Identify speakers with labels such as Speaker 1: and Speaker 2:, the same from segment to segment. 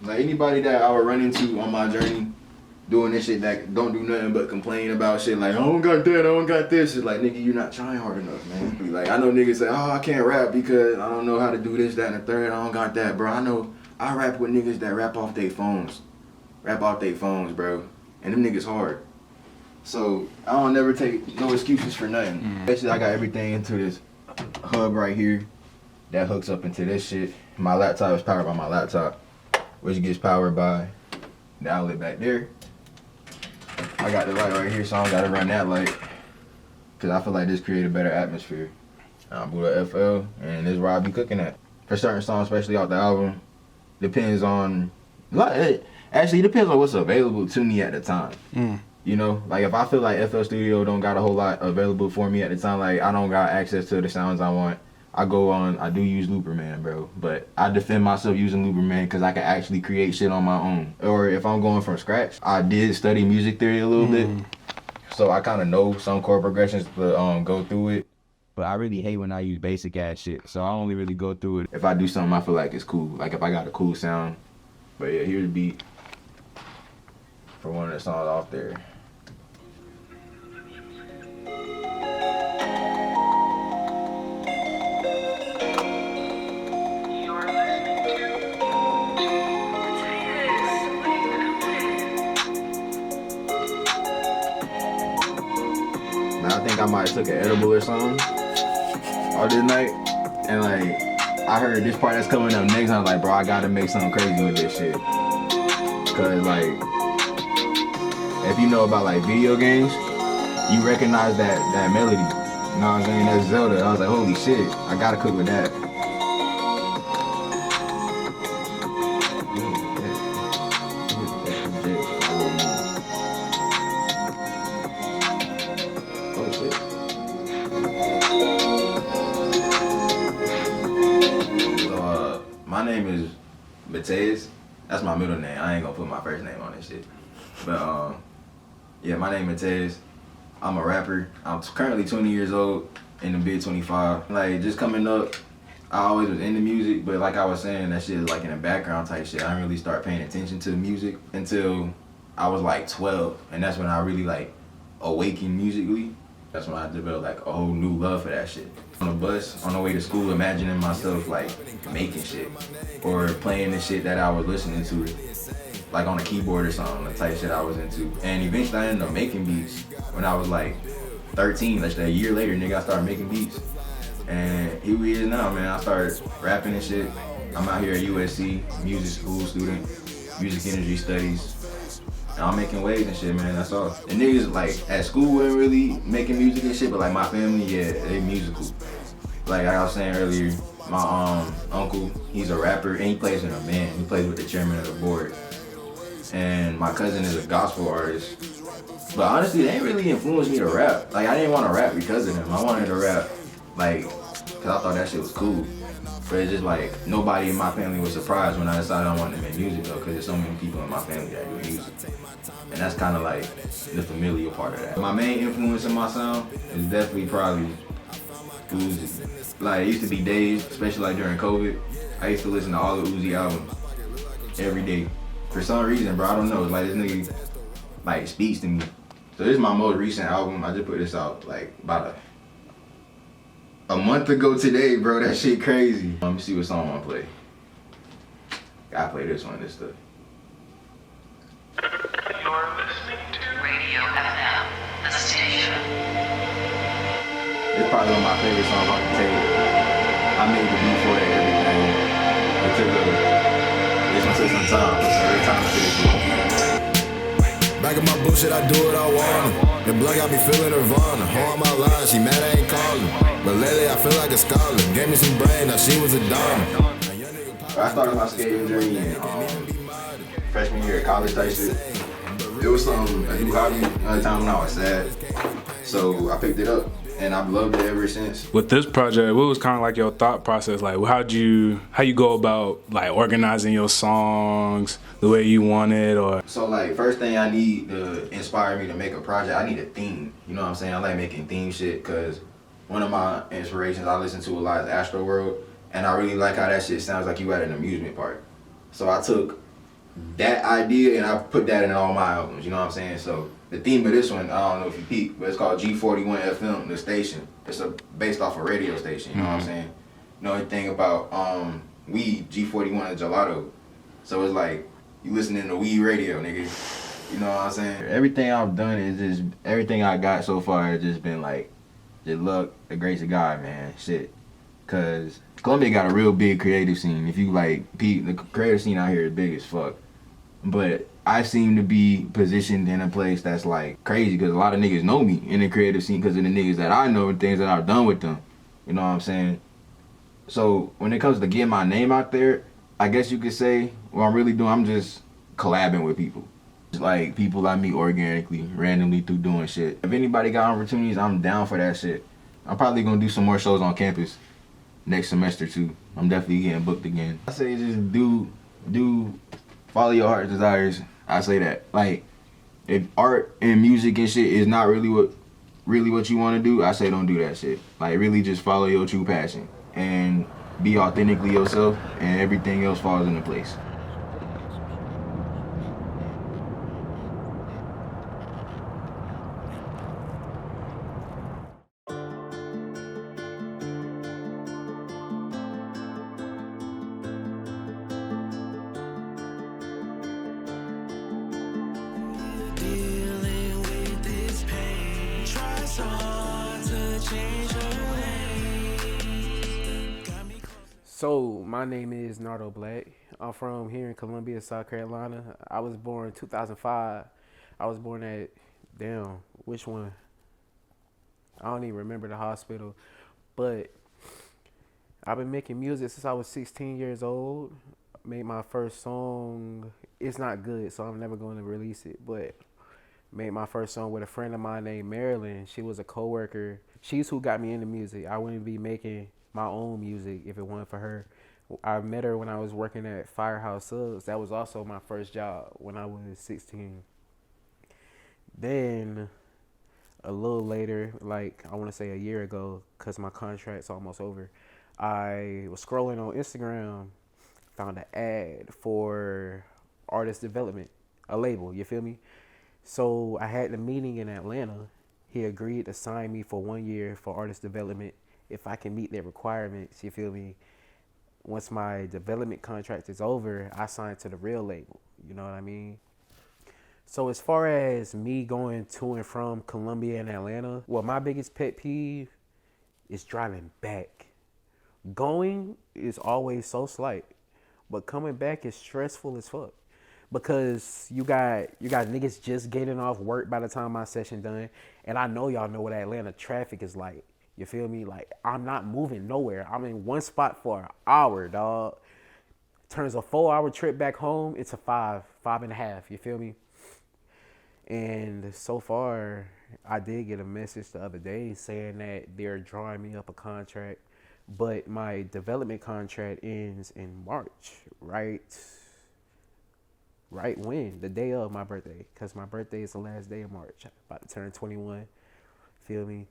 Speaker 1: Like anybody that I would run into on my journey doing this shit that don't do nothing but complain about shit like, I don't got that, I don't got this. It's like, nigga, you're not trying hard enough, man. Like, I know niggas say, oh, I can't rap because I don't know how to do this, that, and the third. I don't got that, bro. I know I rap with niggas that rap off their phones. Rap off their phones, bro. And them niggas hard. So, I don't never take no excuses for nothing. Basically, I got everything into this hub right here that hooks up into this shit. My laptop is powered by my laptop, which gets powered by the outlet back there. I got the light right here, so I don't gotta run that light, cause I feel like this create a better atmosphere. I boot up FL, and this is where I be cooking at. For certain songs, especially off the album, depends on, it actually depends on what's available to me at the time. You know, like if I feel like FL Studio don't got a whole lot available for me at the time, like I don't got access to the sounds I want, I do use Looperman, bro. But I defend myself using Looperman because I can actually create shit on my own. Or if I'm going from scratch, I did study music theory a little bit. So I kind of know some chord progressions to go through it. But I really hate when I use basic ass shit. So I only really go through it if I do something I feel like it's cool. Like if I got a cool sound. But yeah, here's the beat for one of the songs off there. I think I might have took an edible or something all this night, and like I heard this part that's coming up next, and I was like, bro, I gotta make something crazy with this shit. Cause like, if you know about like video games, you recognize that melody. You know what I'm saying? That's Zelda. I was like, holy shit, I gotta cook with that. My name is MATEUS. That's my middle name. I ain't gonna put my first name on this shit. But yeah, my name is MATEUS. I'm a rapper. I'm currently 20 years old, in the mid 25. Like just coming up, I always was into music, but like I was saying, that shit is like in the background type shit. I didn't really start paying attention to music until I was like 12, and that's when I really like awakened musically. That's when I developed like a whole new love for that shit. On the bus, on the way to school, imagining myself like making shit or playing the shit that I was listening to, like on a keyboard or something, the type of shit I was into. And eventually I ended up making beats when I was like 13. Like a year later, nigga, I started making beats. And here we is now, man. I started rapping and shit. I'm out here at USC, music school student, music industry studies. And I'm making waves and shit, man, that's all. And niggas, like, at school weren't really making music and shit, but like my family, yeah, they musical. Like I was saying earlier, my uncle, he's a rapper and he plays in a band. He plays with the chairman of the board. And my cousin is a gospel artist. But honestly, they ain't really influenced me to rap. Like I didn't want to rap because of them. I wanted to rap, like, cause I thought that shit was cool. But it's just like, nobody in my family was surprised when I decided I wanted to make music though, cause there's so many people in my family that do music. And that's kind of like the familial part of that. My main influence in my sound is definitely probably Uzi. Like it used to be days, especially like during COVID, I used to listen to all the Uzi albums every day. For some reason, bro, I don't know, it's like this nigga like speaks to me. So this is my most recent album. I just put this out like about a month ago today, bro. That shit crazy. Let me see what song I wanna play. Gotta play this one, this stuff.
Speaker 2: You're listening to Radio FM, the station.
Speaker 1: It's probably one of my favorite songs on the tape. I made the beat for it, everything. This one took some time, so every time I finish it.
Speaker 3: Back in my bullshit, I do what I want. The blood got me feeling Nirvana. All my lines, she mad I ain't calling. But lately I feel like a scholar. Gave me some brain, now she was a dime.
Speaker 1: I started my skating journey in freshman year of college type shit. It was a new hobby another time when I was sad. So I picked it up and I've loved it ever since.
Speaker 4: With this project, what was kind of like your thought process? Like how you go about like organizing your songs the way you want it? Or
Speaker 1: so like first thing I need to inspire me to make a project, I need a theme. You know what I'm saying? I like making theme shit because one of my inspirations I listen to a lot is Astro World, and I really like how that shit sounds like you at an amusement park. So I took that idea and I put that in all my albums, you know what I'm saying? So the theme of this one, I don't know if you peep, but it's called G41 FM, the station. It's based off a radio station, you know what I'm saying? You know anything about weed, G41 and gelato. So it's like you listening to weed radio, nigga. You know what I'm saying? Everything I've done is just everything I got so far has just been like the luck, the grace of God, man. Shit. Cause Columbia got a real big creative scene. If you like peep, the creative scene out here is big as fuck. But I seem to be positioned in a place that's like crazy because a lot of niggas know me in the creative scene because of the niggas that I know and things that I've done with them. You know what I'm saying? So when it comes to getting my name out there, I guess you could say what I'm really doing, I'm just collabing with people. Just like people I meet organically, randomly through doing shit. If anybody got opportunities, I'm down for that shit. I'm probably gonna do some more shows on campus next semester too. I'm definitely getting booked again. I say just do follow your heart's desires. I say that. Like, if art and music and shit is not really what you want to do, I say don't do that shit. Like, really just follow your true passion and be authentically yourself, and everything else falls into place.
Speaker 5: So, my name is Nardo Black. I'm from here in Columbia, South Carolina. I was born in 2005. I was born at, which one? I don't even remember the hospital. But I've been making music since I was 16 years old. Made my first song. It's not good, so I'm never going to release it. But made my first song with a friend of mine named Marilyn. She was a coworker. She's who got me into music. I wouldn't be making my own music if it wasn't for her. I met her when I was working at Firehouse Subs. That was also my first job when I was 16. Then a little later, like I want to say a year ago, because my contract's almost over, I was scrolling on Instagram, found an ad for artist development, a label, you feel me? So I had the meeting in Atlanta. He agreed to sign me for 1 year for artist development if I can meet their requirements, you feel me? Once my development contract is over, I sign to the real label, you know what I mean? So as far as me going to and from Columbia and Atlanta, well, my biggest pet peeve is driving back. Going is always so slight, but coming back is stressful as fuck. Because you got niggas just getting off work by the time my session done, and I know y'all know what Atlanta traffic is like. You feel me? Like, I'm not moving nowhere. I'm in one spot for an hour, dog. Turns a 4-hour trip back home into 5.5. You feel me? And so far, I did get a message the other day saying that they're drawing me up a contract, but my development contract ends in March, right when? The day of my birthday, because my birthday is the last day of March. I'm about to turn 21. Feel me?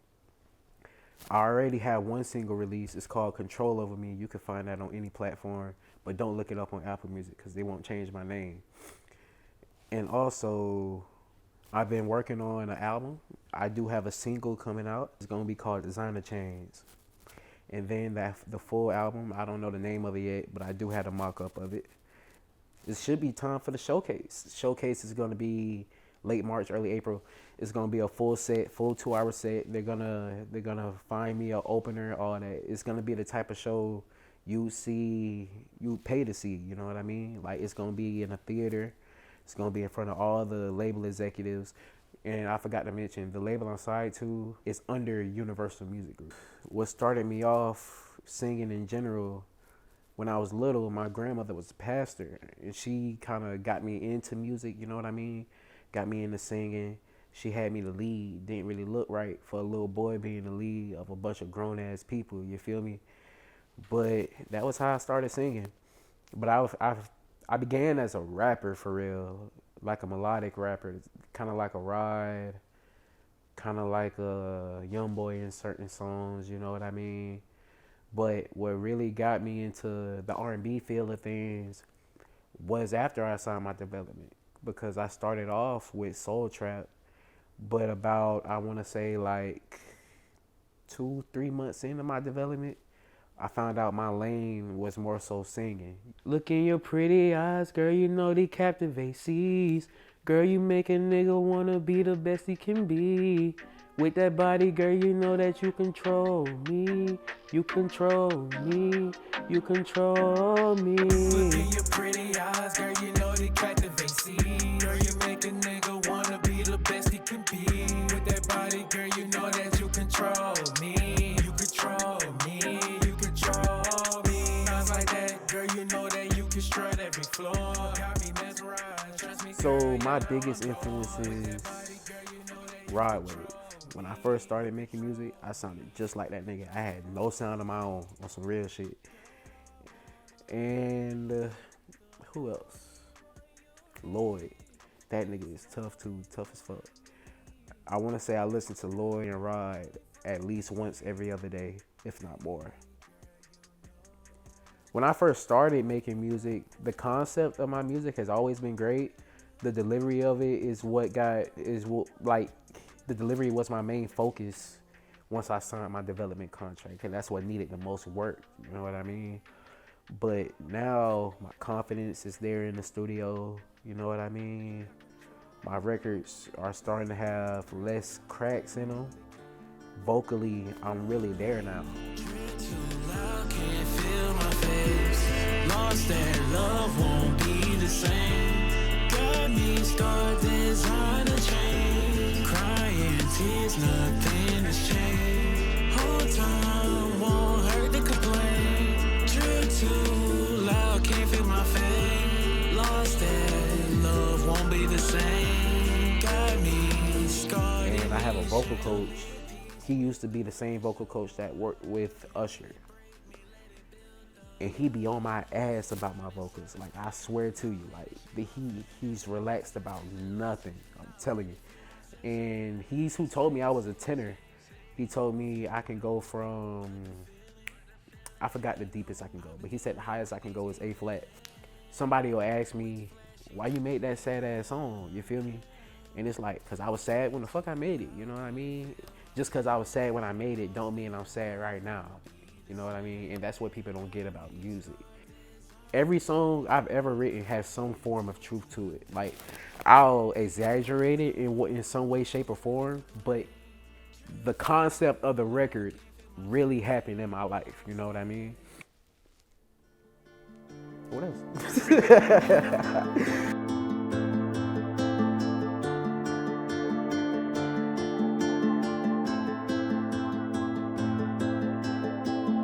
Speaker 5: I already have one single release. It's called Control Over Me. You can find that on any platform, but don't look it up on Apple Music because they won't change my name. And also, I've been working on an album. I do have a single coming out. It's going to be called Designer Chains. And then the full album, I don't know the name of it yet, but I do have a mock-up of it. It should be time for the showcase. The showcase is going to be late March, early April. It's gonna be a full 2-hour set. They're gonna find me an opener, all that. It's gonna be the type of show you pay to see. You know what I mean? Like, it's gonna be in a theater. It's gonna be in front of all the label executives. And I forgot to mention, the label I'm signed to is under Universal Music Group. What started me off singing in general, when I was little, my grandmother was a pastor, and she kind of got me into music. You know what I mean? Got me into singing. She had me to lead. Didn't really look right for a little boy being the lead of a bunch of grown ass people. You feel me? But that was how I started singing. But I began as a rapper for real, like a melodic rapper, kind of like a Ride, kind of like a Young Boy in certain songs. You know what I mean? But what really got me into the R&B feel of things was after I signed my development, because I started off with soul trap, but about, I want to say, like 2-3 months into my development, I found out my lane was more so singing. Look in your pretty eyes, girl, you know they captivate seas. Girl, you make a nigga wanna be the best he can be. With that body, girl, you know that you control me. You control me. You control me.
Speaker 6: Look in your pretty eyes, girl, you know they captivate seas. Girl, you make a nigga wanna be the best he can be. With that body, girl, you know that you control me. You control me. You control me. Sounds like that, girl, you know that you can strut every floor. Got me mesmerized, trust me.
Speaker 5: So my biggest influence is Rod Wave. When I first started making music, I sounded just like that nigga. I had no sound of my own on some real shit. And who else? Lloyd. That nigga is tough too, tough as fuck. I want to say I listen to Lloyd and Rod at least once every other day, if not more. When I first started making music, the concept of my music has always been great. The delivery of it is the delivery was my main focus once I signed my development contract, and that's what needed the most work, you know what I mean? But now my confidence is there in the studio, you know what I mean? My records are starting to have less cracks in them. Vocally, I'm really there now.
Speaker 6: Lost that love won't be the same. Got me scarred, designer chain. Crying tears, nothing has changed. Whole time won't hurt to complain. Drip too loud, can't feel my fame. Lost that love won't be the same. Got me scarred.
Speaker 5: And I have a vocal coach. He used to be the same vocal coach that worked with Usher. And he be on my ass about my vocals. Like, I swear to you, like, he's relaxed about nothing. I'm telling you. And he's who told me I was a tenor. He told me I can go from, I forgot the deepest I can go, but he said the highest I can go is A flat. Somebody will ask me, why you made that sad ass song? You feel me? And it's like, cause I was sad when the fuck I made it. You know what I mean? Just cause I was sad when I made it don't mean I'm sad right now. You know what I mean? And that's what people don't get about music. Every song I've ever written has some form of truth to it. Like, I'll exaggerate it in some way, shape, or form, but the concept of the record really happened in my life. You know what I mean? What else?